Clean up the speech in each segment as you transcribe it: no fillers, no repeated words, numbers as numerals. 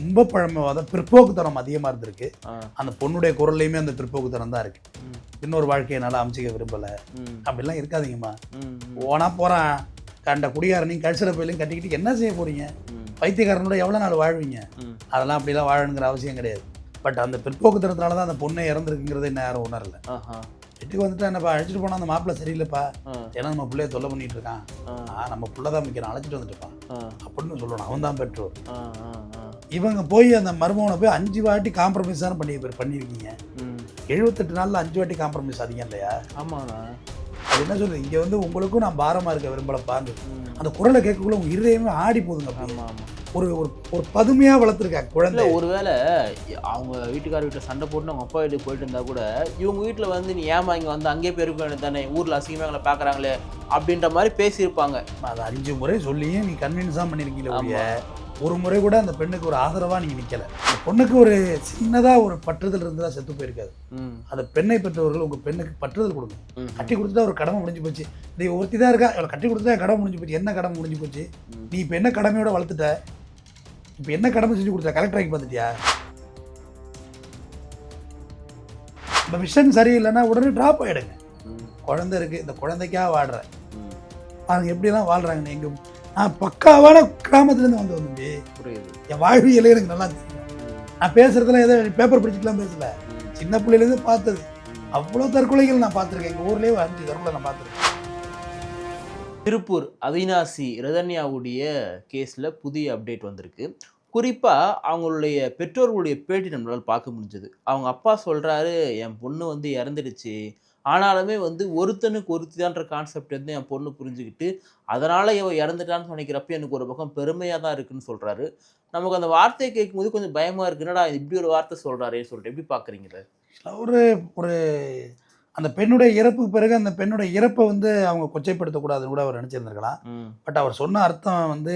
ரொம்ப பழமைவாதம் பிற்போக்குத்தனம் அதிகமாக இருந்திருக்கு. அந்த பொண்ணுடைய குரல்லையுமே அந்த பிற்போக்குத்தனம் தான் இருக்கு. இன்னொரு வாழ்க்கையை நல்லா அமைச்சிக்க விரும்பலை அப்படிலாம் இருக்காதீங்கம்மா. ஓனா போகிறான் கண்ட குடிகாரனையும் கழிச்சிட போயிலையும் கட்டிக்கிட்டு என்ன செய்ய போகிறீங்க? பைத்தியக்காரனோட எவ்வளோ நாள் வாழ்வீங்க? அதெல்லாம் அப்படிலாம் வாழணுங்கிற அவசியம் கிடையாது. பட் அந்த பிற்போக்குத்தனத்தினால தான் அந்த பொண்ணை இறந்துருக்குங்கிறத என்ன யாரும் உணரல. வீட்டுக்கு வந்துட்டு என்னப்பா அழைச்சிட்டு போனால் அந்த மாப்பிள்ளை சரியில்லைப்பா, ஏன்னா நம்ம பிள்ளைய தொல்லை பண்ணிட்டு இருக்கான், நம்ம பிள்ளை தான் மிக்கிறான், அழைச்சிட்டு வந்துட்டுப்பான் அப்படின்னு சொல்லணும். அவன் தான் பெற்றோர். இவங்க போய் அந்த மருமகனை போய் 5 வாட்டி காம்ப்ரமைஸ் தான் பண்ணியிருக்கீங்க. 78 நாளில் 5 வாட்டி காம்ப்ரமைஸ் அதிகம் இல்லையா? ஆமாண்ணா. அது என்ன சொல்றது, இங்கே வந்து உங்களுக்கும் நான் பாரமாக இருக்க விரும்பலப்பான்னு அந்த குரலை கேட்கக்குள்ள உங்கள் இருதயமே ஆடி போதுங்க. ஆமாம். ஒரு ஒரு பதுமையாக வளர்த்துருக்காங்க குழந்தை. ஒருவேளை அவங்க வீட்டுக்கார வீட்டில் சண்டை போட்டு அவங்க அப்பா வீட்டுக்கு போயிட்டு இருந்தால் கூட இவங்க வீட்டில் வந்து நீ ஏமா இங்கே வந்து அங்கேயே போயிருக்க தானே, ஊரில் அசிங்கமாக எங்களை பார்க்குறாங்களே அப்படின்ற மாதிரி பேசியிருப்பாங்க. அதை 5 முறை சொல்லியும் நீ கன்வின்ஸாக பண்ணியிருக்கீங்க. ஒரு முறை கூட அந்த பெண்ணுக்கு ஒரு ஆதரவாக நீங்கள் நிற்கலை. அந்த பொண்ணுக்கு ஒரு சின்னதாக ஒரு பற்றுதல் இருந்ததா செத்து போயிருக்காது. அந்த பெண்ணை பெற்றவர்கள் உங்கள் பெண்ணுக்கு பற்றுதல் கொடுங்க. கட்டி கொடுத்துட்டா ஒரு கடமை முடிஞ்சு போச்சு. நீ ஒருத்தி தான் இருக்கா, இவ்வளோ கட்டி கொடுத்தா கடமை முடிஞ்சு போச்சு. என்ன கடமை முடிஞ்சு போச்சு? நீ இப்போ என்ன கடமையோட வளர்த்துட்ட? இப்போ என்ன கடமை செஞ்சு கொடுத்தா? கலெக்டர் ஆகி பார்த்துட்டியா? இந்த விஷயம் சரியில்லைன்னா உடனே ட்ராப் ஆகிடுங்க. குழந்தை இருக்குது, இந்த குழந்தைக்காக வாடுறேன். அவங்க எப்படிலாம் வாழ்கிறாங்கன்னு. எங்கள் நான் பக்காவான கிராமத்துலேருந்து வந்து புரியுது. என் வாழ்வியலே எனக்கு நல்லா தெரியும். நான் பேசுகிறதுல ஏதோ பேப்பர் படிச்சுக்கலாம் பேசல, சின்ன பிள்ளையிலேருந்து பார்த்தது. அவ்வளோ தற்கொலைகள் நான் பார்த்துருக்கேன். எங்கள் ஊர்லேயே 5 தற்கொலை நான் பார்த்துருக்கேன். திருப்பூர் அவினாசி ரதன்யாவுடைய கேஸில் புதிய அப்டேட் வந்திருக்கு. குறிப்பாக அவங்களுடைய பெற்றோர்களுடைய பேட்டி நம்மளால் பார்க்க முடிஞ்சது. அவங்க அப்பா சொல்கிறாரு, என் பொண்ணு வந்து இறந்துடுச்சு, ஆனாலுமே வந்து ஒருத்தனுக்கு ஒருத்திதான்ற கான்செப்ட் வந்து என் பொண்ணு புரிஞ்சுக்கிட்டு அதனால் இவன் இறந்துட்டான்னு நினைக்கிறப்ப எனக்கு ஒரு பக்கம் பெருமையாக தான் இருக்குன்னு சொல்கிறாரு. நமக்கு அந்த வார்த்தையை கேட்கும்போது கொஞ்சம் பயமாக இருக்கு, என்னடா இப்படி ஒரு வார்த்தை சொல்கிறாரேன்னு சொல்லிட்டு எப்படி பார்க்குறீங்களே? ஒரு அந்த பெண்ணுடைய இறப்புக்கு பிறகு அந்த பெண்ணுடைய இறப்பை வந்து அவங்க கொச்சைப்படுத்தக்கூடாதுன்னு கூட அவர் நினச்சிருந்துருக்கலாம். பட் அவர் சொன்ன அர்த்தம் வந்து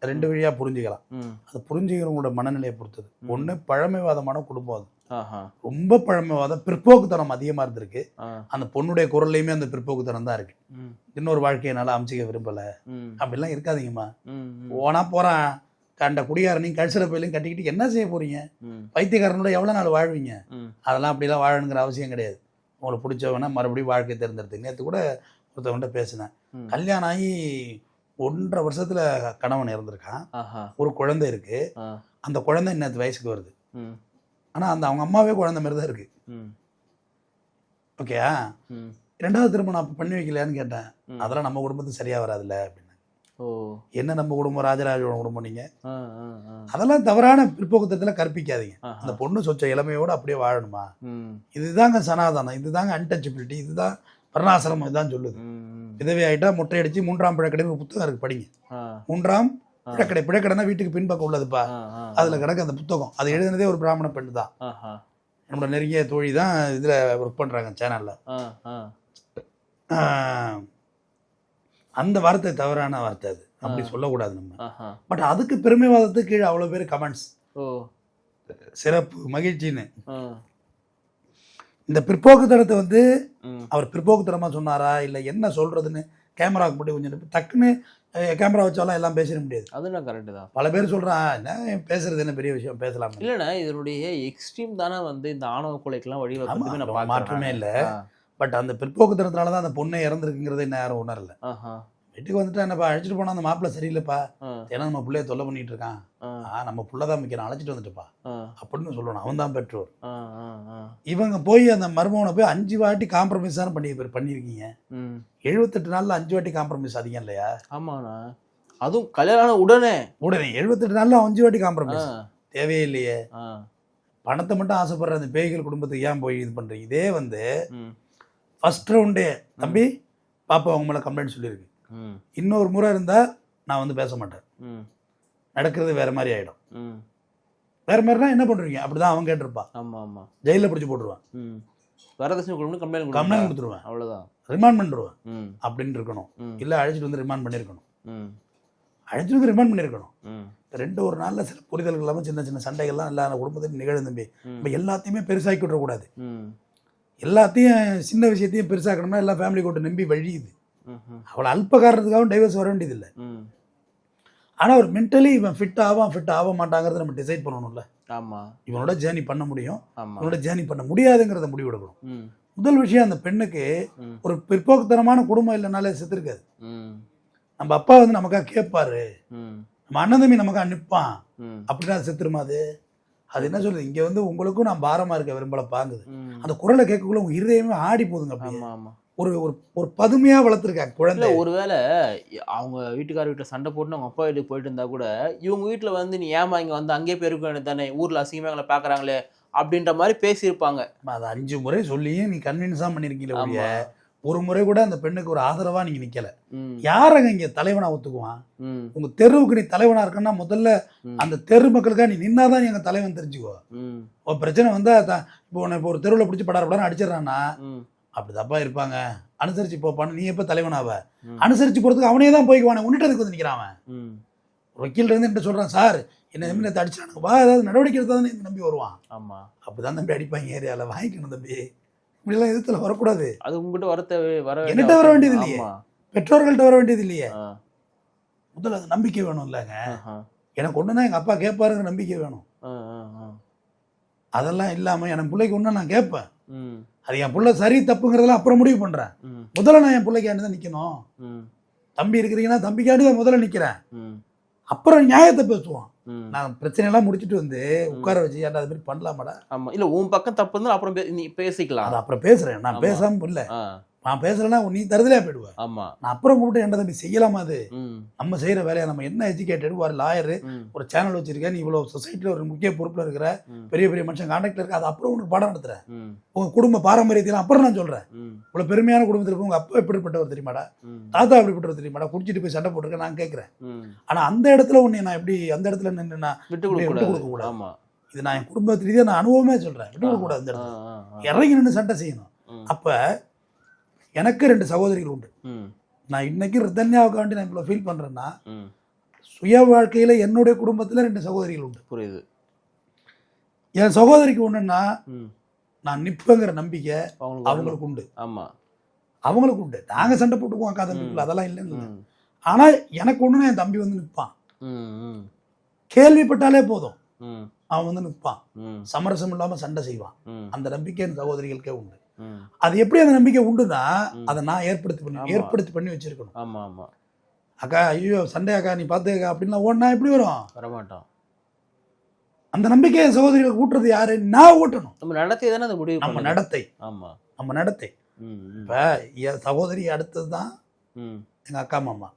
2 வழியாக புரிஞ்சுக்கலாம். அது புரிஞ்சுக்கிறவங்களோட மனநிலையை பொறுத்தது. ஒன்று பழமைவாதமான குடும்பம், அது ரொம்ப பழமைவாதம் பிற்போக்குத்தனம் அதிகமாக இருந்திருக்கு. அந்த பொண்ணுடைய குரல்லையுமே அந்த பிற்போக்குத்தனம் தான் இருக்கு. இன்னொரு வாழ்க்கையை நல்லா அமைச்சிக்க விரும்பலை அப்படிலாம் இருக்காதீங்கம்மா. ஓனா போகிறான் கண்ட குடிகாரனையும் கழிச்சிட போயிலையும் கட்டிக்கிட்டு என்ன செய்ய போகிறீங்க? பைத்தியக்காரனோட எவ்வளோ நாள் வாழ்வீங்க? அதெல்லாம் அப்படிலாம் வாழணுங்கிற அவசியம் கிடையாது. உங்களுக்கு பிடிச்சவனா மறுபடியும் வாழ்க்கை தேர்ந்தெடுத்து. நேற்று கூட ஒருத்தவன்கிட்ட பேசினேன். கல்யாணம் ஆகி 1.5 வருஷத்துல கணவன் இறந்துருக்கான். ஒரு குழந்தை இருக்கு. அந்த குழந்தை இன்னத்து வயசுக்கு வருது. ஆனா அந்த அவங்க அம்மாவே குழந்தை மாதிரி தான் இருக்கு. ஓகேயா? 2வது திருமணம் அப்போ பண்ணி வைக்கலையான்னு கேட்டேன். அதெல்லாம் நம்ம குடும்பத்துக்கு சரியா வராதுல்ல அப்படின்னு. என்ன நம்ம குடும்பம் ராஜராஜோட குடும்பம் நீங்க? அதெல்லாம் தவறான பிற்போக்குத்தனத்துல கற்பிக்காதீங்க. அந்த பொண்ணு சொச்ச இளமையோடு அப்படியே வாழணுமா? இதுதாங்க சனாதனம், இதுதாங்க அன்டச்சபிலிட்டி, இதுதான் வர்ணாசிரமம், இதுதான் சொல்லுது. விதவை ஆகிட்டா முட்டையடிச்சு 3ஆம் பிழைக்கடைன்னு ஒரு புத்தகம் இருக்கு, படிங்க. 3ஆம் பிழைக்கடை. பிழைக்கடைனா வீட்டுக்கு பின்பக்கம் உள்ளதுப்பா, அதுல கிடக்கு அந்த புத்தகம். அது எழுதினதே ஒரு பிராமண பெண்ணு தான். நம்மளோட நெருங்கிய தோழி தான் இதுல ஒர்க் பண்றாங்க சேனல்ல. அந்த வார்த்தை தவறான வார்த்தை, அது அப்படி சொல்லக்கூடாது நம்ம. பட் அதுக்கு பெருமைவாதத்துக்கு கீழே அவ்வளோ பேர் கமெண்ட்ஸ், சிறப்பு மகிழ்ச்சின்னு. இந்த பிற்போக்குத்தனத்தை வந்து அவர் பிற்போக்குத்தனமாக சொன்னாரா இல்லை என்ன சொல்கிறதுன்னு கேமராவுக்கு மட்டும் கொஞ்சம் டக்குன்னு கேமரா வச்சாலும் எல்லாம் பேசிட முடியாது. அதுதான் கரெக்டு தான். பல பேர் சொல்கிறான், என்ன பேசுறது, என்ன பெரிய விஷயம் பேசலாம் இல்லைண்ணா. இதனுடைய எக்ஸ்ட்ரீம் தானே வந்து இந்த ஆணவ கொலைக்கெல்லாம் வழிவகுப்பு மாற்றமே இல்லை. பட் அந்த பிற்போக்குத்தனத்தினால தான் அந்த பொண்ணை இறந்துருக்குங்கிறத என்ன யாரும் உணரல. வீட்டுக்கு வந்துட்டு என்னப்பா அழைச்சிட்டு போனால் அந்த மாப்பிள்ளை சரியில்லைப்பா, ஏன்னா நம்ம பிள்ளைய தொல்லை பண்ணிட்டு இருக்கான், நம்ம பிள்ளை தான் மிக்கிறான், அழைச்சிட்டு வந்துட்டுப்பா அப்படின்னு சொல்லணும். அவன் தான் பெற்றோர். இவங்க போய் அந்த மருமகனை போய் 5 வாட்டி காம்ப்ரமைஸ் தான் பண்ணியிருக்கீங்க. 78 நாளில் 5 வாட்டி காம்ப்ரமைஸ் அதிகம் இல்லையா? ஆமாண்ணா. அதுவும் கல்யாணம் உடனே 78 நாளில் 5 வாட்டி காம்ப்ரமைஸ் தேவையே இல்லையே. பணத்தை மட்டும் ஆசைப்படுற அந்த பேய்கள் குடும்பத்துக்கு ஏன் போய் இது பண்ணுறீங்க? இதே வந்து ஃபர்ஸ்ட் ரவுண்டே தம்பி பாப்பா அவங்க மேலே கம்ப்ளைண்ட் சொல்லியிருக்கு, இன்னொரு முறை இருந்தால் நான் வந்து பேச மாட்டேன், நடக்கிறது வேற மாதிரி ஆகிடும். வேற மாதிரினா என்ன பண்ணுறீங்க? அப்படிதான் அவன் கேட்டிருப்பான். ஆமாம் ஆமாம். ஜெயிலில் பிடிச்சி போட்டுருவான், வரதட்சணை கம்ப்ளைண்ட் கொடுத்துருவேன், அவ்வளோதான், ரிமாண்ட் பண்ணிடுவேன் அப்படின்னு இருக்கணும். இல்லை அழைச்சிட்டு வந்து ரிமாண்ட் பண்ணியிருக்கணும், அழைச்சிட்டு வந்து ரிமாண்ட் பண்ணியிருக்கணும். 2 நாளில் சில புரிதல்கள் இல்லாமல் சின்ன சின்ன சண்டைகள்லாம் எல்லா குடும்பத்தையும் நிகழ்ந்து தம்பி. இப்போ எல்லாத்தையுமே பெருசாக்கி விடக்கூடாது. எல்லாத்தையும் சின்ன விஷயத்தையும் பெருசாக்கணும்னா எல்லா ஃபேமிலி கோர்ட்டை நம்பி வழியுது. அவ்வளோ அல்ப காரணத்துக்காகவும் டைவர்ஸ் வர வேண்டியதில்லை. ஆனால் ஒரு மென்டலி இவன் ஃபிட் ஆக மாட்டாங்கிறத நம்ம டிசைட் பண்ணணும்ல. ஆமாம். இவனோட ஜேர்னி பண்ண முடியும், ஆமாம். இவனோட ஜேர்னி பண்ண முடியாதுங்கிறத முடிவெடுக்கணும். ம். முதல் விஷயம், அந்த பெண்ணுக்கு ஒரு பிற்போக்குத்தனமான குடும்பம் இல்லைனாலே செத்துருக்காது. நம்ம அப்பா வந்து நமக்காக கேட்பாரு, நம்ம அண்ணன் தம்பி நமக்காக நிற்பான் அப்படின்னா அது செத்துருமா? அது என்ன சொல்லுது, இங்கே வந்து உங்களுக்கும் நான் பாரமாக இருக்க விரும்பல பாங்குது. அந்த குரலை கேட்கக்குள்ள உங்க இருதயமே ஆடி போதுங்க. அப்படியே ஒரு ஒரு பதுமையாக வளர்த்துருக்காங்க குழந்தை. ஒருவேளை அவங்க வீட்டுக்கார வீட்டில் சண்டை போட்டு அவங்க அப்பா வீட்டுக்கு போயிட்டு இருந்தா கூட இவங்க வீட்டில் வந்து நீ ஏமா இங்கே வந்து அங்கேயே போயிருக்க வேண்டியது தானே, ஊரில் அசிங்கமாக எங்களை பார்க்குறாங்களே அப்படின்ற மாதிரி பேசியிருப்பாங்க. அது 5 முறை சொல்லியும் நீ கன்வின்ஸாக பண்ணியிருக்கீங்களே, ஒரு முறை கூட அந்த பெண்ணுக்கு ஒரு ஆதரவாக நீங்கள் நிற்கலை. யாரங்க இங்கே தலைவனாக ஒத்துக்குவான்? உங்கள் தெருவுக்கு நீ தலைவனாக இருக்கன்னா முதல்ல அந்த தெரு மக்களுக்காக நீ நின்னாதான் எங்கள் தலைவன் தெரிஞ்சுக்கோ. ஒரு பிரச்சனை வந்தால் இப்போ ஒரு தெருவில் பிடிச்சி படாரப்படான்னு அடிச்சிடறான்னா அப்படி தப்பா இருப்பாங்க, அனுசரிச்சு போப்பான்னு. நீ எப்போ தலைவனாவ? அனுசரிச்சு போகிறதுக்கு அவனே தான் போய்க்குவானே, உன்னிட்டதுக்கு வந்து நிற்கிறான் அவன். வக்கீல் இருந்து என்ன சொல்கிறான், சார் என்ன நேற்று அடிச்சானுங்க வா, ஏதாவது நடவடிக்கை எடுத்தால் தான் நம்பி வருவான். ஆமாம், அப்படிதான் தம்பி அடிப்பாங்க ஏரியாவில். வாங்கிக்கணும் தம்பி, இப்படிலாம் எதிர்த்துல வரக்கூடாது. அது உங்ககிட்ட என்கிட்ட வர வேண்டியது இல்லையே, பெற்றோர்கள்ட்ட வர வேண்டியது இல்லையே. முதல்ல அது நம்பிக்கை வேணும் இல்லைங்க. எனக்கு ஒன்றுனா எங்கள் அப்பா கேட்பாருங்கிற நம்பிக்கை வேணும். அதெல்லாம் இல்லாமல் என் பிள்ளைக்கு ஒன்று நான் கேட்பேன், அது என் பிள்ளை சரி தப்புங்கிறதெல்லாம் அப்புறம் முடிவு பண்ணுறேன். முதல்ல நான் என் பிள்ளைக்காண்டி தான் நிற்கணும். தம்பி இருக்கிறீங்கன்னா தம்பிக்காண்டி தான் முதல்ல நிற்கிறேன், அப்புறம் நியாயத்தை பேசுவோம். நான் பிரச்சனையெல்லாம் முடிச்சுட்டு வந்து உட்கார வச்சு ஏன்டா அது மாதிரி பண்ணலாமாடா. ஆமாம், இல்லை உன் பக்கம் தப்பு இருந்தால் அப்புறம் நீ பேசிக்கலாம். அது அப்புறம் பேசுகிறேன், நான் பேசாமல் இல்லை. நான் பேசுறேன்னா நீ தருதலையா போயிடுவேன். ஆமா, நான் அப்புறம் கூப்பிட்டு என்ன தம்பி செய்யலாமா? அது நம்ம செய்யற வேலையா? நம்ம என்ன எஜுகேட்டட், ஒரு லாயரு, ஒரு சேனல் வச்சிருக்கேன், நீ இவ்வளவு சொசைட்டில ஒரு முக்கிய பொறுப்புல இருக்கிற, பெரிய பெரிய மனுஷன் கான்டாக்ட்ல இருக்க, அது அப்புறம் உனக்கு பாடம் நடத்துறேன். உங்க குடும்ப பாரம்பரியத்தையும் அப்புறம் நான் சொல்றேன். இவ்வளவு பெருமையான குடும்பத்தில் உங்க அப்பா எப்படிப்பட்டவர் தெரியுமாடா, தாத்தா எப்படிப்பட்டவர் தெரியுமாடா, குடிச்சிட்டு போய் சண்டை போட்டுருக்க நான் கேட்கிறேன். ஆனா அந்த இடத்துல உன்னை நான் எப்படி அந்த இடத்துல நின்று நான் விட்டு கொடுக்க கூடாது. இது நான் என் குடும்பத்து ரீதியா நான் அனுபவமே சொல்றேன். விட்டு கொடுக்க கூடாது, அந்த இடத்துல இறங்கி நின்று சண்டை செய்யணும். அப்ப எனக்கு 2 சகோதரிகள் உண்டு. நான் இன்னைக்கு ரிதன்யாவுக்கு வேண்டி நான் இவ்வளோ ஃபீல் பண்ணுறேன்னா, சுய வாழ்க்கையில் என்னுடைய குடும்பத்தில் 2 சகோதரிகள் உண்டு. புரியுது. என் சகோதரிக்கு ஒன்றுன்னா நான் நிற்பேங்கிற நம்பிக்கை அவங்களுக்கு உண்டு. ஆமாம், அவங்களுக்கு உண்டு. நாங்கள் சண்டை போட்டுக்குவோம் அக்கா தம்பிக்குள்ள, அதெல்லாம் இல்லைன்னு. ஆனால் எனக்கு ஒன்றுனா என் தம்பி வந்து நிற்பான். கேள்விப்பட்டாலே போதும் அவன் வந்து நிற்பான், சமரசம் இல்லாமல் சண்டை செய்வான். அந்த நம்பிக்கை என் சகோதரிகளுக்கே உண்டு. அது எப்படி அந்த நம்பிக்கை உண்டுன்னா, அதை நான் ஏற்படுத்தி பண்ணி வச்சிருக்கணும். ஆமா ஆமா, அக்கா ஐயோ சண்டே அக்கா நீ பார்த்துக்கா அப்படின்னா ஓடனா எப்படி வரும்? வரமாட்டோம். அந்த நம்பிக்கையை சகோதரிகளுக்கு ஊட்டுறது யாரு? நான் ஊட்டணும். நம்ம நடத்தை தானே அது முடிவு. நம்ம நடத்தை. ஆமா, நம்ம நடத்தை. இப்ப என் சகோதரி அடுத்தது தான் எங்க அக்கா மாமா,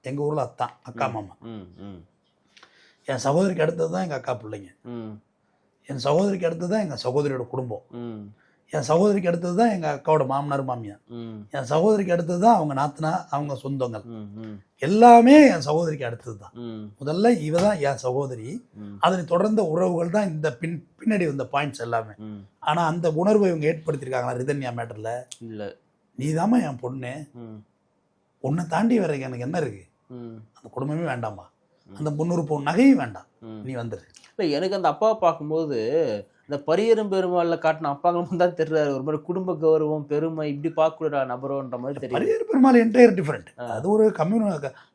எங்க ஊர்ல அத்தான் அக்கா மாமா. என் சகோதரிக்கு அடுத்தது தான் எங்க அக்கா பிள்ளைங்க. என் சகோதரிக்கு அடுத்தது தான் எங்க சகோதரியோட குடும்பம். என் சகோதரிக்கு அடுத்தது தான் எங்கள் அக்காவோட மாமனார் மாமியார். என் சகோதரிக்கு அடுத்தது தான் அவங்க நாத்தனா, அவங்க சொந்தங்கள் எல்லாமே என் சகோதரிக்கு அடுத்தது தான். முதல்ல இவ தான் என் சகோதரி, அதனை தொடர்ந்த உறவுகள் தான் இந்த பின்னாடி வந்த பாயிண்ட்ஸ் எல்லாமே. ஆனால் அந்த உணர்வை இவங்க ஏற்படுத்தியிருக்காங்களா ரிதன்யா மேட்டரில்? இல்லை, நீ தாம்மா என் பொண்ணு, உன்னை தாண்டி வர எனக்கு என்ன இருக்கு? அந்த குடும்பமே வேண்டாமா, அந்த 300 பவுன் நகையும் வேண்டாம், நீ வந்துரு. இல்லை, எனக்கு அந்த அப்பாவை பார்க்கும்போது இந்த பரியரும் பெருமாளில் காட்டின அப்பாங்க தான் தெரிறாரு. ஒரு மாதிரி குடும்ப கௌரவம், பெருமை இப்படி பார்க்கக்கூட நபரோன்ற மாதிரி தெரியும். Barrier Perumal entire different. அது ஒரு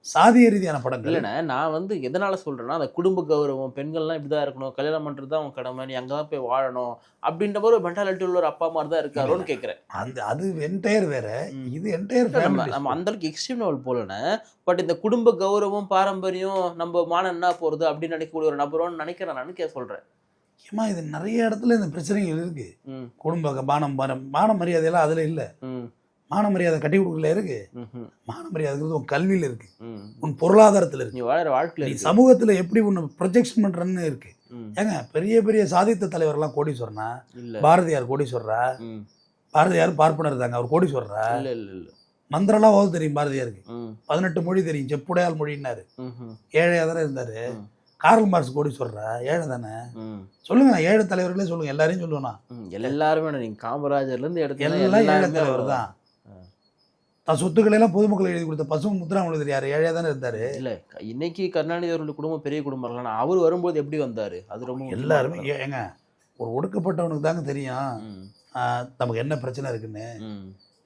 சாதிய ரீதியான படங்கள். இல்லைண்ணே, நான் வந்து எதனால சொல்றேன்னா, அந்த குடும்ப கௌரவம், பெண்கள்லாம் இப்படிதான் இருக்கணும், கல்யாணம் பண்றது தான் அவங்க கடமை, நீ அங்கதான் போய் வாழணும் அப்படின்ற மாதிரி ஒரு மென்டாலிட்டி உள்ள ஒரு அப்பா மாதிரி தான் இருக்காரோன்னு கேட்கிறேன். அது என்டையர் வேற, இது என்டையர். நம்ம அந்த அளவுக்கு எக்ஸ்ட்ரீம் லெவல் போலண்ணே. பட் இந்த குடும்ப கௌரவம், பாரம்பரியம், நம்ம மானம் என்ன போறது அப்படின்னு நினைக்கக்கூடிய ஒரு நபரோன்னு நினைக்கிறேன் நான் சொல்றேன். ஏமா இது நிறைய இடத்துல இந்த பிரச்சனைகள் இருக்கு. குடும்ப மான மரியாதையெல்லாம் அதுல இல்ல. மான மரியாதை கட்டி கொடுக்கல இருக்கு. மான மரியாதைங்கிறது உன் கல்வியில இருக்கு, உன் பொருளாதாரத்துல இருக்கு, நீ சமூகத்துல எப்படி உன்னை ப்ரொஜெக்ஷன் பண்றன்னு இருக்கு. ஏங்க பெரிய பெரிய சாதித்த தலைவர்லாம் கோடீஸ்வரனா? பாரதியார் கோடீஸ்வரரா? பாரதியார் பார்ப்பனர் தாங்க, அவர் கோடீஸ்வரரா? மந்திரம்லாம் ஓத தெரியும் பாரதியாருக்கு, 18 மொழி தெரியும், செப்புடையால் மொழின்னாரு, ஏழையா தானே இருந்தாரு. கார்ல் மார்க்ஸ் கோடீஸ்வரரா? ஏழை தானே. சொல்லுங்க, நான் ஏழை தலைவர்களே சொல்லுங்க, எல்லாரையும் சொல்லுவேண்ணா. எல்லாருமே நீங்க காமராஜர்ல இருந்து எல்லாம் ஏழை தலைவர் தான். தான் சொத்துக்களை எல்லாம் பொதுமக்கள் எழுதி கொடுத்த பசும முத்துராமலிங்கர் யாரு? ஏழையா தானே இருந்தாரு. இல்ல, இன்னைக்கு கருணாநிதி அவர்களுடைய குடும்பம் பெரிய குடும்பம், அவர் வரும்போது எப்படி வந்தாரு? அது ரொம்ப எல்லாருமே ஏங்க ஒரு ஒடுக்கப்பட்டவனுக்கு தாங்க தெரியும் நமக்கு என்ன பிரச்சனை இருக்குன்னு.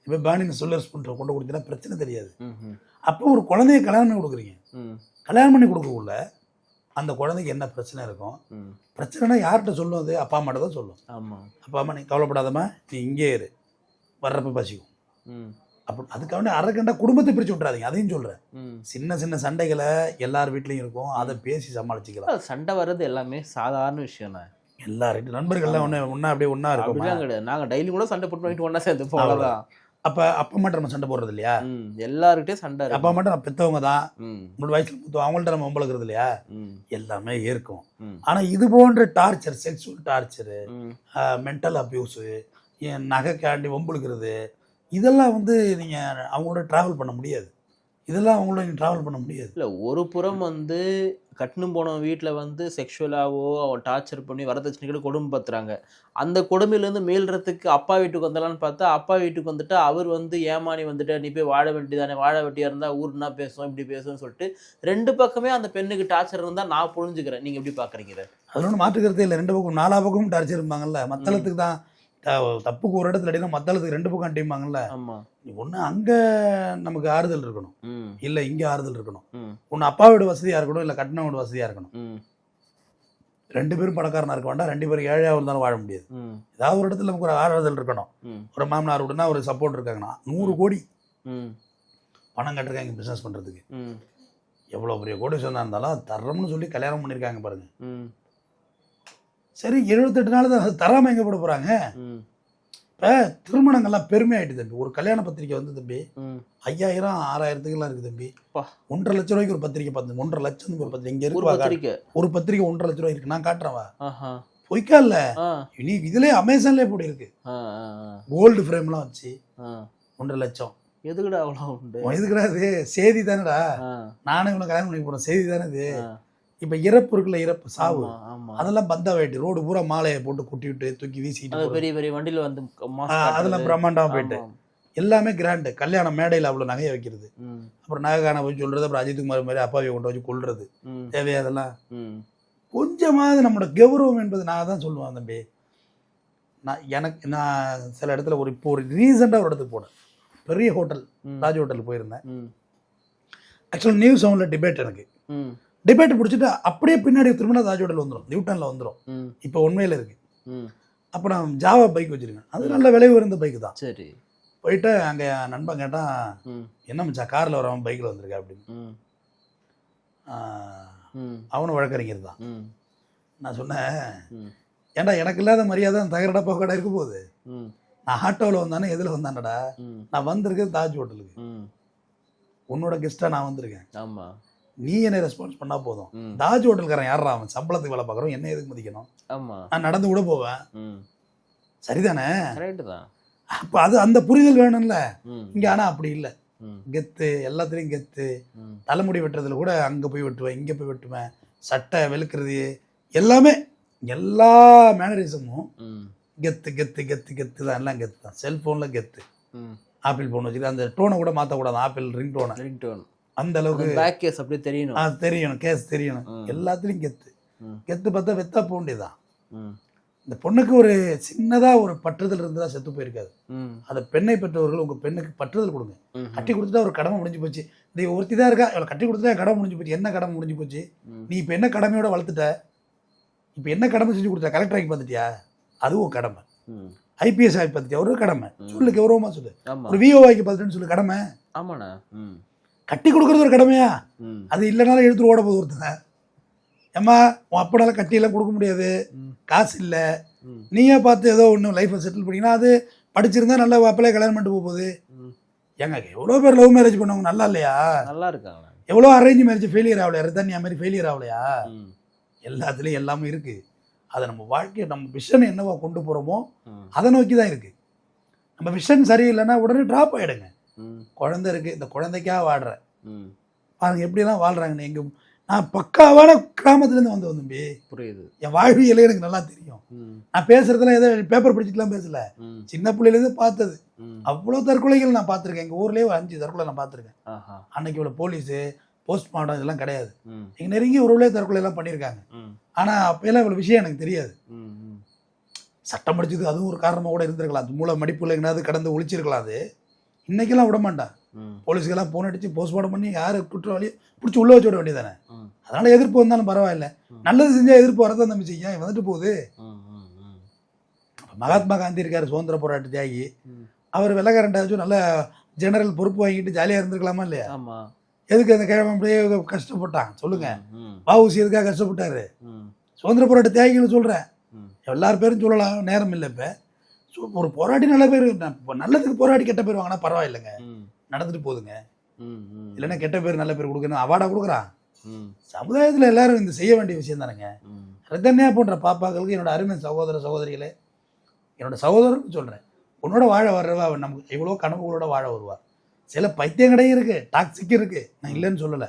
இப்போ பேனின் சொல்லர்ஸ் கொண்டு கொடுத்தீங்கன்னா பிரச்சனை தெரியாது. அப்போ ஒரு குழந்தைய கல்யாணம் கொடுக்குறீங்க, கல்யாணம் பண்ணி கொடுக்கக்குள்ள அந்த குழந்தைக்கு என்ன பிரச்சனை இருக்கும், பிரச்சனைனா யார்கிட்ட சொல்லும்? அது அப்பா அம்மாட்ட தான் சொல்லும். ஆமாம். அப்பா அம்மா நீ கவலைப்படாதம்மா, நீ இங்கே இரு, வர்றப்ப பசிக்கும். அப்போ அதுக்காக அரைக்கண்டா குடும்பத்தை பிரித்து விட்றாதீங்க. அதையும் சொல்கிறேன். சின்ன சின்ன சண்டைகளை எல்லார் வீட்லேயும் இருக்கும், அதை பேசி சமாளிச்சுக்கலாம். சண்டை வர்றது எல்லாமே சாதாரண விஷயம் தான். எல்லாரும் நண்பர்கள்லாம் ஒன்றா அப்படியே ஒன்றா இருக்கும். அப்படிலாம் கிடையாது. நாங்கள் டெய்லி கூட சண்டை போட்டு வாங்கிட்டு ஒன்றா சேர்ந்து போகலாம். அப்போ அப்பா மட்டும் நம்ம சண்டை போடுறது இல்லையா? எல்லாருக்கிட்டே சண்டை. அப்பா மட்டும் நம்ம பெற்றவங்க தான், 3 வயசுல மூத்தவங்க, அவங்கள்ட்ட நம்ம ஒம்பளுக்கிறது இல்லையா? எல்லாமே இருக்கும். ஆனால் இது போன்ற torture, sexual torture, mental abuse, நகைக்காண்டி ஒம்பளுக்கிறது, இதெல்லாம் வந்து நீங்கள் அவங்களோட ட்ராவல் பண்ண முடியாது. இதெல்லாம் அவங்களோட நீங்கள் ட்ராவல் பண்ண முடியாது. இல்லை, ஒரு புறம் வந்து கட்டணும் போனவன் வீட்டில் வந்து செக்ஷுவலாகவோ அவன் டார்ச்சர் பண்ணி வரதட்சணைகளை கொடுமைப்படுத்துறாங்க. அந்த கொடுமையிலேருந்து மீள்றதுக்கு அப்பா வீட்டுக்கு வந்தலான்னு பார்த்தா, அப்பா வீட்டுக்கு வந்துட்டு அவர் வந்து ஏமானி வந்துட்டு நீ போய் வாழ வேண்டியதானே, வாழ வெட்டியாக இருந்தால் ஊர்னா பேசுவோம் இப்படி பேசுவோம்னு சொல்லிட்டு 2 பக்கமே அந்த பெண்ணுக்கு டார்ச்சர் இருந்தால் நான் புரிஞ்சுக்கிறேன். நீங்கள் எப்படி பார்க்குறீங்க இதை? அது ஒன்றும் மாற்றுக்கிறதே இல்லை. 2 பக்கம் 4 பக்கமும் டார்ச்சர் இருப்பாங்கல்ல. மத்தளத்துக்கு தான் தப்புக்கு ஒரு இடத்துல அடினா மத்தளத்துக்கு 2 பக்கம் அடிப்பாங்கல்ல. ஆமாம். ஒன்று அங்கே நமக்கு ஆறுதல் இருக்கணும், இல்லை இங்கே ஆறுதல் இருக்கணும். ஒன்று அப்பாவோட வசதியாக இருக்கணும், இல்லை கட்டினவோட வசதியாக இருக்கணும். 2 பேரும் பணக்காரனாக இருக்க வேண்டாம், 2 பேரும் ஏழையாக இருந்தாலும் வாழ முடியாது. ஏதாவது ஒரு இடத்துல நமக்கு ஒரு ஆறுதல் இருக்கணும். ஒரு மாமனார் விட்டுனா ஒரு சப்போர்ட் இருக்காங்கன்னா 100 கோடி பணம் கட்டிருக்காங்க பிஸ்னஸ் பண்ணுறதுக்கு. எவ்வளோ பெரிய கோடி சொன்னா இருந்தாலும் தர்றோம்னு சொல்லி கல்யாணம் பண்ணியிருக்காங்க பாருங்க. சரி, 78 நாள் தான், அது தராமல் எங்கே போட போகிறாங்க? இப்போ திருமணங்கள்லாம் பெருமையாயிட்டு தம்பி. ஒரு கல்யாண பத்திரிக்கை வந்து தம்பி 5000 6000லாம் இருக்குது தம்பி. 1,50,000 ரூபாய்க்கு ஒரு பத்திரிக்கை பார்த்து, 1,50,000 ஒரு பத்திரிக்கை இங்கே இருக்கு. ஒரு பத்திரிக்கை 1,50,000 ரூபாய் இருக்கு. நான் காட்டுறவா, பொய்க்கா இல்லை, நீ இதுலேயே அமேசான்லேயே போடி இருக்கு. கோல்டு ஃப்ரேம்லாம் வச்சு 1,50,000. எதுக்குடா அவ்வளோ உண்டு? எதுக்குடா? இது செய்தி தானடா. நானும் இவ்வளோ கல்யாணம் பண்ணி போகிறேன், செய்தி தானே இது. இப்போ இறப்பு இருக்குல்ல, இறப்பு சாவு, அதெல்லாம் பந்தாவாயிட்டு ரோடு பூரா மாலையை போட்டு குட்டி விட்டு தூக்கி வீசிட்டு பெரிய பெரிய வண்டியில் வந்து அதெல்லாம் பிரம்மாண்டமாக போயிட்டு எல்லாமே கிராண்டு. கல்யாணம் மேடையில் அவ்வளோ நகையை வைக்கிறது, அப்புறம் நகை காண போய் சொல்றது, அப்புறம் அஜித்குமார் மாதிரி அப்பாவை கொண்டு வச்சு கொள்றது, தேவையா அதெல்லாம்? கொஞ்சமாவது நம்மளோட கௌரவம் என்பது நான் தான் சொல்லுவேன் தம்பி. நான் சில இடத்துல இப்போ ஒரு ரீசெண்டாக ஒரு இடத்துக்கு போனேன், பெரிய ஹோட்டல், ராஜ் ஹோட்டலுக்கு போயிருந்தேன். ஆக்சுவலாக நியூஸ் செவனில் டிபேட், எனக்கு டிபேட் பிடிச்சிட்டு அப்படியே பின்னாடி திரும்ப ராஜ் ஹோட்டல் வந்துடும், நியூட்டனில் வந்துடும். இப்போ உண்மையில் இருக்கு. அப்போ நான் ஜாவா பைக் வச்சிருக்கேன், அது நல்ல விலை உயர்ந்த பைக்கு தான். சரி, போயிட்டு அங்கே என் நண்பன் கேட்டான், என்ன மச்சா காரில் வரவன் பைக்கில் வந்திருக்கேன் அப்படின்னு. அவனும் வழக்கறிஞர் தான். நான் சொன்னேன், ஏன்டா எனக்கு இல்லாத மரியாதை தகரடா போக்கடா இருக்க போகுது. நான் ஆட்டோவில் வந்தானே, எதில் வந்தானடா? நான் வந்திருக்கேன் தாஜ் ஹோட்டலுக்கு, உன்னோட கெஸ்ட்டாக நான் வந்திருக்கேன். ஆமாம், நீ என்ன ரெஸ்பான்ஸ் பண்ணா போதும். தாஜ் ஹோட்டல்காரன் யாரா அவன்? சம்பளத்துக்கு வேலை பார்க்குறோம், என்ன எதுக்கு மதிக்கணும்? நான் நடந்து கூட போவேன், சரிதானே? அப்போ அது அந்த புரிதல் வேணும்ல இங்கே. ஆனால் அப்படி இல்லை, கெத்து எல்லாத்துலேயும் கெத்து. தலைமுடி வெட்டுறதுல கூட அங்கே போய் வெட்டுவேன், இங்கே போய் வெட்டுவேன், சட்டை வெளுக்கிறது எல்லாமே, எல்லா மேனரிசமும் கெத்து கெத்து கெத்து கெத்து தான், எல்லாம் கெத்து தான். செல்ஃபோனில் கெத்து, ஆப்பிள் ஃபோன் வச்சுக்கிட்டு அந்த டோனை கூட மாற்றக்கூடாது, ஆப்பிள் ரிங்டோன் அந்த அளவுக்கு பேக் கேஸ் அப்படியே தெரியணும், தெரியணும், கேஸ் தெரியணும், எல்லாத்துலேயும் கெத்து. கெத்து பார்த்தா வெத்தா போக வேண்டியதான். இந்த பொண்ணுக்கு ஒரு சின்னதாக ஒரு பற்றுதல் இருந்ததா செத்து போயிருக்காது. அந்த பெண்ணை பெற்றவர்கள் உங்கள் பெண்ணுக்கு பற்றுதல் கொடுங்க. கட்டி கொடுத்துட்டா ஒரு கடமை முடிஞ்சு போச்சு. இந்த ஒருத்தி தான் இருக்கா, இவ்வளோ கட்டி கொடுத்துட்டா கடமை முடிஞ்சு போச்சு. என்ன கடமை முடிஞ்சு போச்சு? நீ இப்போ என்ன கடமையோட வளர்த்துட்ட? இப்போ என்ன கடமை செஞ்சு கொடுத்தா? கலெக்டர் ஆகி பார்த்துட்டியா? அதுவும் கடமை. IPS ஆகி பார்த்துட்டியா? ஒரு கடமை. சொல்லு, கௌரவமாக சொல்லு. ஒரு VO ஆகி பார்த்துட்டேன்னு சொல்லு, கடமை. ஆமாண்ணா, கட்டி கொடுக்குறது ஒரு கடமையா? அது இல்லைனாலும் எடுத்துட்டு ஓட போகுது ஒருத்தங்க. ஏம்மா உன் அப்பனால கட்டியெல்லாம் கொடுக்க முடியாது, காசு இல்லை, நீயே பார்த்து ஏதோ ஒன்று லைஃப்பை செட்டில் பண்ணிங்கன்னா அது படிச்சிருந்தா நல்லா அப்பலே கல்யாணம் பண்ணிட்டு போகுது. ஏங்க எவ்வளோ பேர் லவ் மேரேஜ் பண்ணவங்க நல்லா இல்லையா? நல்லா இருக்காங்க. எவ்வளோ அரேஞ்ச் மேரேஜ் ஃபெயிலியர் ஆகலையா? ரிதன்யா மாதிரி ஃபெயிலியர் ஆகலையா? எல்லாத்துலேயும் எல்லாமே இருக்குது. அதை நம்ம வாழ்க்கையை, நம்ம விஷன் என்னவா கொண்டு போகிறோமோ அதை நோக்கி தான் இருக்குது. நம்ம விஷன் சரியில்லைன்னா உடனே ட்ராப் ஆகிடுங்க. குழந்தை இருக்குது, இந்த குழந்தைக்காக வாடுறேன் பாருங்க எப்படிலாம் வாழ்கிறாங்கன்னு. எங்கள் நான் பக்காவான கிராமத்துலேருந்து வந்தோம் தம்பி, புரியுது. என் வாழ்வியலே எனக்கு நல்லா தெரியும். நான் பேசுறதுலாம் ஏதோ பேப்பர் படிச்சுட்டுலாம் பேசல, சின்ன பிள்ளையிலேருந்து பார்த்தது. அவ்வளோ தற்கொலைகள் நான் பார்த்துருக்கேன். எங்கள் ஊர்லேயே 5 தற்கொலை நான் பார்த்துருக்கேன். அன்னைக்கு இவ்வளோ போலீஸு போஸ்ட்மார்ட்டம் இதெல்லாம் கிடையாது. எங்கள் நெருங்கி உறவுலேயே தற்கொலைலாம் பண்ணியிருக்காங்க. ஆனால் அப்போல்லாம் இவ்வளோ விஷயம் எனக்கு தெரியாது. சட்டம் படிச்சது அதுவும் ஒரு காரணமாக கூட இருந்திருக்கலாம். அது மூளை மடிப்புல எங்கேயாவது கடந்து ஒழிச்சிருக்கலாம். அது இன்னைக்கெல்லாம் விட மாட்டான். போலீஸ்க்கெல்லாம் போன் அடிச்சு போஸ்ட்மார்ட்டம் பண்ணி யார் குற்றவாளி பிடிச்சி உள்ள வச்சு விட வேண்டியதானே. அதனால எதிர்ப்பு வந்தாலும் பரவாயில்ல, நல்லது செஞ்சா எதிர்ப்பு வரதான் தம்பி செய்யும் வந்துட்டு போகுது. மகாத்மா காந்தி இருக்காரு, சுதந்திர போராட்ட தியாகி. அவர் வெள்ளக்காரண்டாச்சும் நல்ல ஜெனரல் பொறுப்பு வாங்கிட்டு ஜாலியாக இருந்திருக்கலாமா இல்லையா? எதுக்கு அந்த கிழமை அப்படியே கஷ்டப்பட்டான் சொல்லுங்க? வஉசி எதுக்காக கஷ்டப்பட்டாரு? சுதந்திர போராட்ட தியாகிகள் சொல்கிறேன், எல்லார் பேரும் சொல்லலாம், நேரம் இல்லை. இப்போ ஒரு போராட்டி நல்ல பேர், நல்லதுக்கு போராடி கெட்ட பேர் வாங்கினா பரவாயில்லைங்க, நடந்துட்டு போகுதுங்க. இல்லைன்னா கெட்ட பேர் நல்ல பேர் கொடுக்கணும், அவார்டா கொடுக்குறான். சமுதாயத்தில் எல்லாரும் இந்த செய்ய வேண்டிய விஷயம் தானேங்க. ரத்தன்யா போன்ற பாப்பாக்களுக்கு என்னோட அருமை சகோதர சகோதரிகளே, என்னோட சகோதரருக்கு சொல்கிறேன், உன்னோட வாழ வர்றவா நமக்கு எவ்வளோ கனவுகளோட வாழ வருவா. சில பைத்தியம் கடையும் இருக்குது, டாக்ஸிக் இருக்குது, நான் இல்லைன்னு சொல்லலை.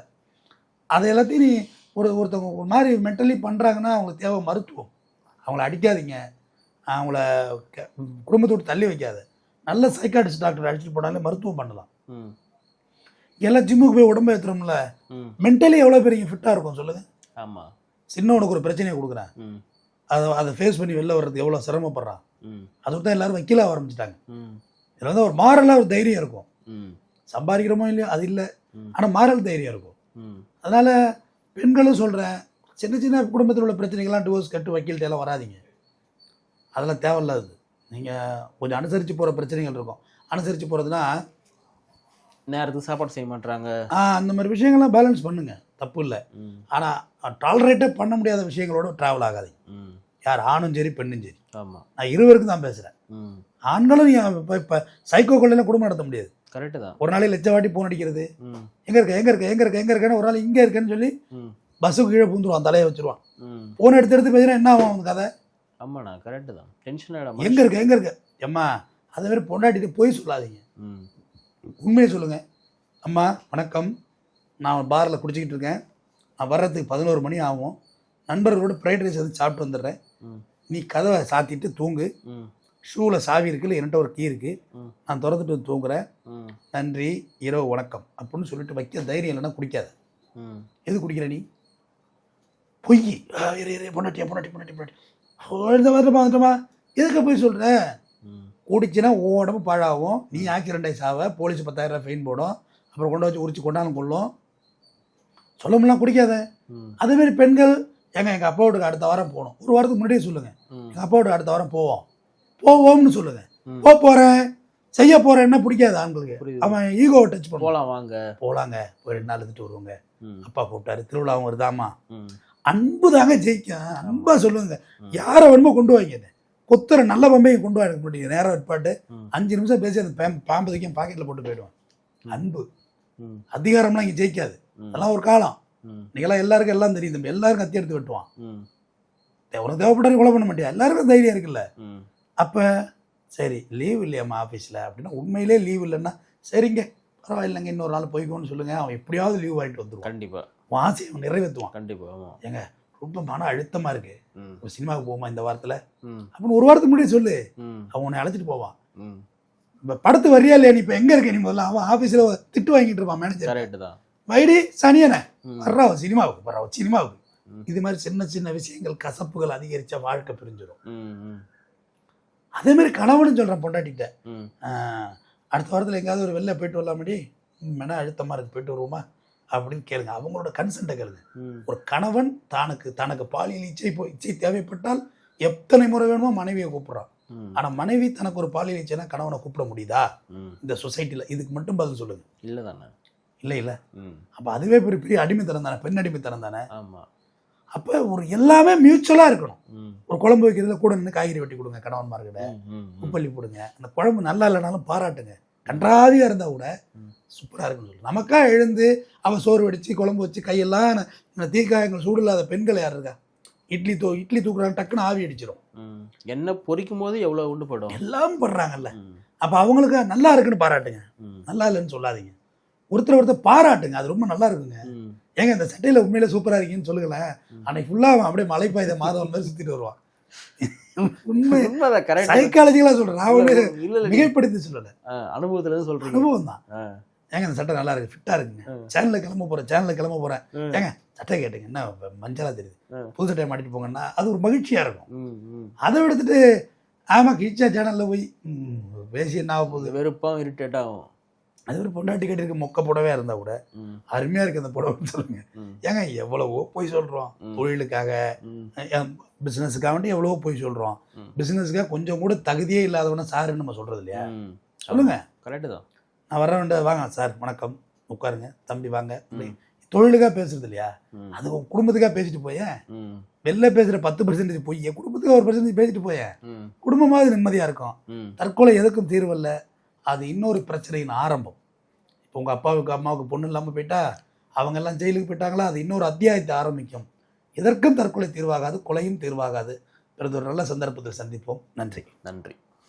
அதை எல்லாத்தையும் நீ ஒருத்தவங்க ஒரு மாதிரி மென்டலி பண்ணுறாங்கன்னா அவங்களுக்கு தேவை மருத்துவம். அவங்கள அடிக்காதீங்க, அவங்கள குடும்பத்தோடு தள்ளி வைக்காத. நல்ல சைக்காட்ரிஸ்ட் டாக்டர் அடிச்சுட்டு போனாலே மருத்துவம் பண்ணலாம். எல்லாம் ஜிம்முக்கு போய் உடம்பு ஏற்றுறோம்ல, மென்டலி எவ்வளோ பெரிய ஃபிட்டாக இருக்கும் சொல்லுங்கள். ஆமாம், சின்னவனுக்கு ஒரு பிரச்சனையை கொடுக்குறேன், அதை ஃபேஸ் பண்ணி வெளில வர்றதுக்கு எவ்வளோ சிரமப்படுறான். அதுக்கு தான் எல்லாரும் வக்கீலாக ஆரம்பிச்சிட்டாங்க. இதில் வந்து ஒரு மாரலாக ஒரு தைரியம் இருக்கும். சம்பாதிக்கிறோமோ இல்லையோ அது இல்லை, ஆனால் மாரல் தைரியம் இருக்கும். அதனால் பெண்களும் சொல்கிறேன், சின்ன சின்ன குடும்பத்தில் உள்ள பிரச்சனைகள்லாம் டிவோர்ஸ் கட்டு வக்கீல்கிட்ட எல்லாம் வராதிங்க, அதெல்லாம் தேவையில்லாது. நீங்கள் கொஞ்சம் அனுசரித்து போகிற பிரச்சனைகள் இருக்கும். அனுசரித்து போகிறதுனா நேரத்துக்கு சாப்பாடு செய்ய மாட்டாங்க, அந்த மாதிரி விஷயங்கள்லாம் பேலன்ஸ் பண்ணுங்க, தப்பு இல்லை. ஆனால் டாலரேட்டே பண்ண முடியாத விஷயங்களோட ட்ராவல் ஆகாது. யார் ஆணும் சரி பெண்ணும் சரி. ஆமாம், நான் இருவருக்கும் தான் பேசுகிறேன். ஆண்களும் இப்போ சைக்கோ கொள்ளையில குடும்பம் நடத்த முடியாது. கரெக்டு தான். ஒரு நாளைக்கு லட்ச வாட்டி போன் அடிக்கிறது, எங்கே இருக்கேன்னு ஒரு நாள் இங்கே இருக்கேன்னு சொல்லி பஸ்ஸுக்கு கீழே பூந்துருவான், தலையை வச்சுருவான். போன் எடுத்து பேசுனா என்ன ஆகும் அவங்க கதை? ஆமாண்ணா, கரெக்டு தான். டென்ஷன் ஆகிடும். எங்கே இருக்க எம்மா, அதை மாதிரி பொண்டாட்டிட்டு போய் சொல்லாதீங்க, உண்மையை சொல்லுங்கள். அம்மா வணக்கம், நான் பாரில் குடிச்சிக்கிட்டு இருக்கேன், நான் வர்றதுக்கு 11 மணி ஆகும், நண்பர்களோட ஃப்ரைட் ரைஸ் வந்து சாப்பிட்டு வந்துடுறேன், நீ கதவை சாத்திட்டு தூங்கு, ஷூவில் சாவி இருக்குல்ல, என்கிட்ட ஒரு கீ இருக்குது, நான் திறந்துட்டு வந்து தூங்குறேன், நன்றி, இரவு வணக்கம் அப்படின்னு சொல்லிட்டு வைக்க தைரியம் இல்லைன்னா குடிக்காத. எது குடிக்கிற நீ? பொய், பொண்டாட்டியா பொண்டாட்டி பொண்டாட்டி பொண்டாட்டி வந்துட்டோமா, எதுக்கு போய் சொல்கிற? குடிச்சுன்னா உடம்பு பாழாகும், நீ ஆக்சிடென்ட் ஆகி சாவ, போலீஸ் 10,000 ஃபைன் போடும், அப்புறம் கொண்டு வச்சு உரிச்சு கொண்டாலும் கொள்ளும். சொல்லமுலாம் குடிக்காத. அதேமாரி பெண்கள், எங்கள் அப்பா வீட்டுக்கு அடுத்த வாரம் போகணும், ஒரு வாரத்துக்கு முன்னாடியே சொல்லுங்கள், எங்கள் அப்பா வீட்டுக்கு அடுத்த வாரம் போவோம்னு சொல்லுங்கள். போகிறேன் செய்ய போகிறேன் என்ன பிடிக்காது ஆண்களுக்கு, அவன் ஈகோவை டச் பண்ண போகலாங்க போய் 2 நாள் இருந்துட்டு வருவாங்க, அப்பா கூப்பிட்டாரு, திருவிழாவும் வருதாமா. அன்பு தாங்க ஜெயிக்கும், அன்பா சொல்லுங்க. யாரை வேணுமோ கொண்டு வாங்க, கொத்துற நல்ல பம்பையும் கொண்டு வாங்க முடியும், நேரம் விட்பாட்டு 5 நிமிஷம் பேசி அந்த பாம்பு தைக்கும் பாக்கெட்டில் போட்டு போயிடுவான். அன்பு, அதிகாரம்லாம் இங்கே ஜெயிக்காது, அதெல்லாம் ஒரு காலம். நீங்களாம் எல்லாருக்கும் எல்லாம் தெரியும் தம்பி, எல்லாருக்கும் கத்தி எடுத்து வெட்டுவான். உனக்கு தேவைப்பட்டாரு கொலை பண்ண மாட்டியா, எல்லாருக்கும் தைரியம் இருக்குல்ல. அப்போ சரி லீவ் இல்லையாம்மா ஆஃபீஸில் அப்படின்னா, உண்மையிலே லீவ் இல்லைன்னா சரிங்க பரவாயில்லைங்க இன்னொரு நாள் போய்க்கோன்னு சொல்லுங்கள், அவன் எப்படியாவது லீவ் வாங்கிட்டு வந்துடுவான். கண்டிப்பாாக வாசி அவன் நிறைவேற்றுவான். கண்டிப்பாக. ஏங்க ரொம்ப மன அழுத்தமாக இருக்குது, ஒரு சினிமாவுக்கு போமா இந்த வாரத்தில் அப்படின்னு ஒரு வாரத்துக்கு முன்னாடி சொல்லு, அவன் உன்னை அழைச்சிட்டு போவான். இப்போ படத்து வரியா இல்லையா, நீ இப்போ எங்கே இருக்க நீ முதல்ல, அவன் ஆஃபீஸில் திட்டு வாங்கிட்டு இருப்பான் மேனேஜர், வைடி சனியனை வர்றா சினிமாவுக்கு வர்றா சினிமாவுக்கு. இது மாதிரி சின்ன சின்ன விஷயங்கள் கசப்புகள் அதிகரித்தா வாழ்க்கை பிரிஞ்சிடும். அதே மாதிரி கணவனும் சொல்கிறேன் பொண்டாட்டிகிட்ட, அடுத்த வாரத்தில் எங்கேயாவது ஒரு வெளில போயிட்டு வரலாமடி, மன அழுத்தமாக இருக்குது போயிட்டு வருவோமா அப்படின்னு கேளுங்க, அவங்களோட கன்சென்ட்டை கேளுங்க. ஒரு கணவன் தனக்கு பாலியல் இச்சை தேவைப்பட்டால் எத்தனை முறை வேணுமோ மனைவியை கூப்பிட்றான். ஆனால் மனைவி தனக்கு ஒரு பாலியல் இச்சைனா கணவனை கூப்பிட முடியுதா இந்த சொசைட்டியில்? இதுக்கு மட்டும் பதில் சொல்லுங்க. இல்லை தானே? இல்லை. அப்போ அதுவே பெரிய அடிமைத்தனம் தானே, பெண் அடிமைத்தனம் தானே. ஆமாம். அப்போ ஒரு எல்லாமே மியூச்சுவலாக இருக்கணும். ஒரு குழம்பு வைக்கிறதுல கூட நின்று காய்கறி வெட்டி கொடுங்க கணவன்மார்கிட்ட, உப்பள்ளி போடுங்க, அந்த குழம்பு நல்லா இல்லைனாலும் பாராட்டுங்க, கன்றாவியாக இருந்தால் கூட சூப்பராக இருக்குன்னு சொல்லு. நமக்கா எழுந்து அவன் சோறு வடித்து குழம்பு வச்சு கையெல்லாம் தீக்காயங்கள் சூடு இல்லாத பெண்கள் யார் இருக்கா? இட்லி தூக்குறாங்க, டக்குன்னு ஆவி அடிச்சிடும். என்ன பொரிக்கும் போது எவ்வளோ உண்டு படும், எல்லாம் படுறாங்கல்ல. அப்போ அவங்களுக்கு நல்லா இருக்குன்னு பாராட்டுங்க, நல்லா இல்லைன்னு சொல்லாதீங்க. ஒருத்தர் பாராட்டுங்க, அது ரொம்ப நல்லா இருக்குங்க. ஏங்க இந்த சட்டையில் உண்மையில சூப்பராக இருக்கீங்கன்னு சொல்லுங்களேன், அன்னைக்கு ஃபுல்லாக அவன் அப்படியே மலை பாய்த மாதவன் மாதிரி சுற்றிட்டு வருவான். உண்மை சைக்காலஜிக்கலாக சொல்கிறேன், நான் ஒன்று மிகைப்படுத்தி சொல்லலை, அனுபவத்துல சொல்கிறேன், அனுபவம் தான். ஏங்க இந்த சட்டை நல்லா இருக்கு, ஃபிட்டாக இருக்குங்க, சேனலில் கிளம்ப போகிறேன், ஏங்க சட்டை கேட்டுங்க, என்ன மஞ்சளாக தெரியுது, புது சட்டையை மாட்டிட்டு போங்கன்னா அது ஒரு மகிழ்ச்சியாக இருக்கும். அதை எடுத்துட்டு ஆமாம் கிச்சா சேனலில் போய் பேசி என்ன ஆக போகுது, வெறுப்பாக இரிட்டேட் ஆகும். அது ஒரு பொண்டாட்டி கட்டிருக்க மொக்க புடவையா இருந்தா கூட அருமையா இருக்கு அந்த புடவைன்னு சொல்லுங்க. ஏங்க எவ்வளவோ போய் சொல்றோம், தொழிலுக்காக பிசினஸுக்காக வேண்டி எவ்வளவோ போய் சொல்றோம். பிசினஸுக்காக கொஞ்சம் கூட தகுதியே இல்லாதவன சாருன்னு நம்ம சொல்றது இல்லையா? சொல்லுங்க. கரெக்டு தான். நான் வர வேண்டிய வாங்க சார் வணக்கம் உட்காருங்க தம்பி வாங்க, தொழிலுக்காக பேசுறது இல்லையா? அது குடும்பத்துக்காக பேசிட்டு போயேன். வெளில பேசுற 10% போய் குடும்பத்துக்கு 1% பேசிட்டு போயேன். குடும்பமாவது நிம்மதியா இருக்கும். தற்கொலை எதுக்கும் தீர்வு இல்லை, அது இன்னொரு பிரச்சனையின் ஆரம்பம். இப்போ உங்க அப்பாவுக்கு அம்மாவுக்கு பொண்ணு இல்லாமல் போயிட்டா அவங்க எல்லாம் ஜெயிலுக்கு போயிட்டாங்களா, அது இன்னொரு அத்தியாயத்தை ஆரம்பிக்கும். இதற்கும் தற்கொலை தீர்வாகாது, கொலையும் தீர்வாகாது. பிறகு ஒரு நல்ல சந்தர்ப்பத்தில் சந்திப்போம். நன்றி. நன்றி.